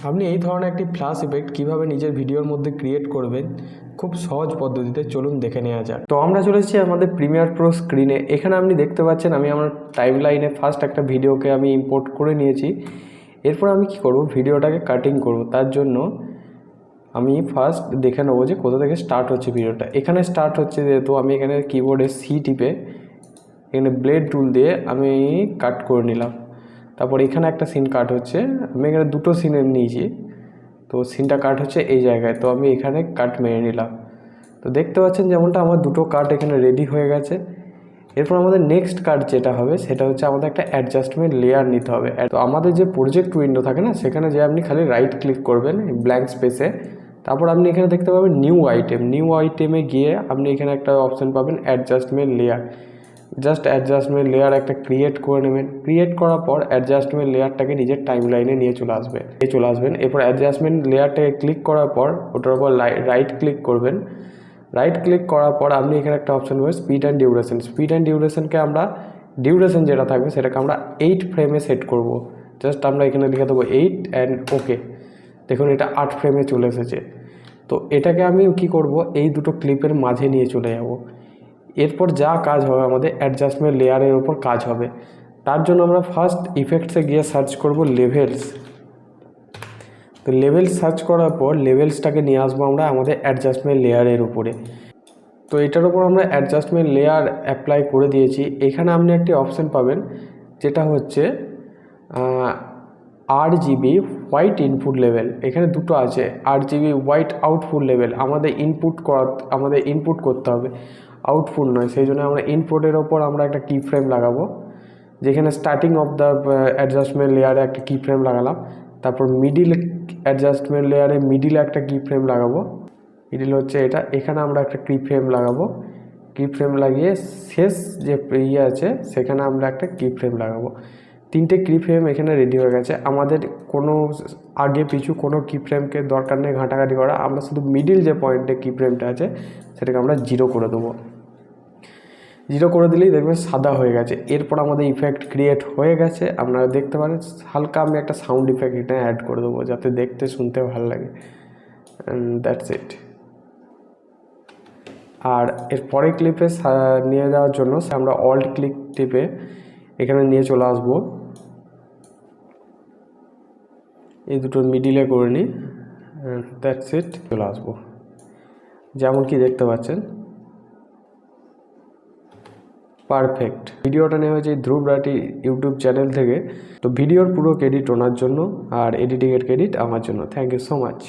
আপনি এই ধরনের একটি ফ্ল্যাশ ইফেক্ট কীভাবে নিজের ভিডিওর মধ্যে ক্রিয়েট করবেন খুব সহজ পদ্ধতিতে চলুন দেখে নেওয়া যাক। তো আমরা চলে এসেছি আমাদের প্রিমিয়ার প্রো স্ক্রিনে। এখানে আপনি দেখতে পাচ্ছেন আমি আমার টাইমলাইনে ফার্স্ট একটা ভিডিওকে আমি ইম্পোর্ট করে নিয়েছি। এরপর আমি কি করব, ভিডিওটাকে কাটিং করব। তার জন্য আমি ফার্স্ট দেখে নেবো যে কোথা থেকে স্টার্ট হচ্ছে ভিডিওটা। এখানে স্টার্ট হচ্ছে, যেহেতু আমি এখানে কিবোর্ডে সি টিপে এখানে ব্লেড টুল দিয়ে আমি কাট করে নিলাম। তারপর এখানে একটা সিন কাট হচ্ছে, আমি এখানে দুটো সিনের নিয়েছি, তো সিনটা কাট হচ্ছে এই জায়গায়, তো আমি এখানে কাট মেরে নিলাম। তো দেখতে পাচ্ছেন যেমনটা আমার দুটো কাট এখানে রেডি হয়ে গেছে। এরপর আমাদের নেক্সট কাট যেটা হবে সেটা হচ্ছে আমাদের একটা অ্যাডজাস্টমেন্ট লেয়ার নিতে হবে। তো আমাদের যে প্রজেক্ট উইন্ডো থাকে না, সেখানে যে আপনি খালি রাইট ক্লিক করবেন ব্ল্যাঙ্ক স্পেসে, তারপর আপনি এখানে দেখতে পাবেন নিউ আইটেমে গিয়ে আপনি এখানে একটা অপশান পাবেন adjustment layer. Just adjustment layer একটা ক্রিয়েট করে নেবেন। ক্রিয়েট করার পর অ্যাডজাস্টমেন্ট লেয়ারটাকে নিজের টাইমলাইনে নিয়ে চলে আসবেন। এরপর অ্যাডজাস্টমেন্ট লেয়ারটাকে ক্লিক করার পর ওটার উপর রাইট ক্লিক করবেন। রাইট ক্লিক করার পর আপনি এখানে একটা অপশান পাবেন স্পিড অ্যান্ড ডিউরেশনকে আমরা ডিউরেশন যেটা থাকবে সেটাকে আমরা 8 ফ্রেমে সেট করব। জাস্ট আমরা এখানে লিখে দেবো 8 অ্যান্ড ওকে। দেখুন এটা 8 ফ্রেমে চলে এসেছে। তো এটাকে আমি কি করব, এই দুটো ক্লিপের মাঝে নিয়ে চলে যাব। এরপর যা কাজ হবে আমাদের অ্যাডজাস্টমেন্ট লেয়ারের ওপর কাজ হবে। তার জন্য আমরা ফার্স্ট ইফেক্টসে গিয়ে সার্চ করব লেভেলস। তো লেভেলস সার্চ করার পর লেভেলসটাকে নিয়ে আসবো আমরা আমাদের অ্যাডজাস্টমেন্ট লেয়ারের উপরে। তো এটার উপর আমরা অ্যাডজাস্টমেন্ট লেয়ার অ্যাপ্লাই করে দিয়েছি। এখানে আপনি একটি অপশান পাবেন যেটা হচ্ছে RGB হোয়াইট ইনপুট লেভেল। এখানে দুটো আছে, RGB হোয়াইট আউটপুট লেভেল। আমাদের ইনপুট করতে হবে, আউটপুট নয়। সেই জন্য আমরা ইনপুটের ওপর আমরা একটা কি ফ্রেম লাগাবো, যেখানে স্টার্টিং অফ দ্য অ্যাডজাস্টমেন্ট লেয়ারে একটা কি ফ্রেম লাগালাম। তারপর মিডিল অ্যাডজাস্টমেন্ট লেয়ারে মিডিলে একটা কি ফ্রেম লাগাবো, মিডিল হচ্ছে এটা, এখানে আমরা একটা কি ফ্রেম লাগাবো। কি ফ্রেম লাগিয়ে শেষ যে আছে সেখানে আমরা একটা কি ফ্রেম লাগাবো। 3টে কি ফ্রেম এখানে রেডি হয়ে গেছে। আমাদের কোনো আগে পিছু কোনো কি ফ্রেমকে দরকার নেই ঘাঁটাঘাঁটি করা। আমরা শুধু মিডিল যে পয়েন্টে কি ফ্রেমটা আছে সেটাকে আমরা 0 করে দেবো। 0 করে দিলেই দেখবেন সাদা হয়ে গেছে। এরপর আমাদের ইফেক্ট ক্রিয়েট হয়ে গেছে। আপনারা দেখতে পারেন হালকা আমি একটা সাউন্ড ইফেক্ট এখানে অ্যাড করে দেবো যাতে দেখতে শুনতে ভালো লাগে। That's it. আর এর পরের ক্লিপে নিয়ে যাওয়ার জন্য আমরা অল্ট ক্লিক টিপে এখানে নিয়ে চলে আসবো। এই দুটো মিডিলে করে নিই, দ্যাটস ইট। চলে আসবো যেমন কি দেখতে পাচ্ছেন, পারফেক্ট। ভিডিওটা নেওয়া হয়েছে ধ্রুব রাঠি ইউটিউব চ্যানেল থেকে। তো ভিডিওর পুরো ক্রেডিট ওনার জন্য আর এডিটিংয়ের ক্রেডিট আমার জন্য। Thank you so much.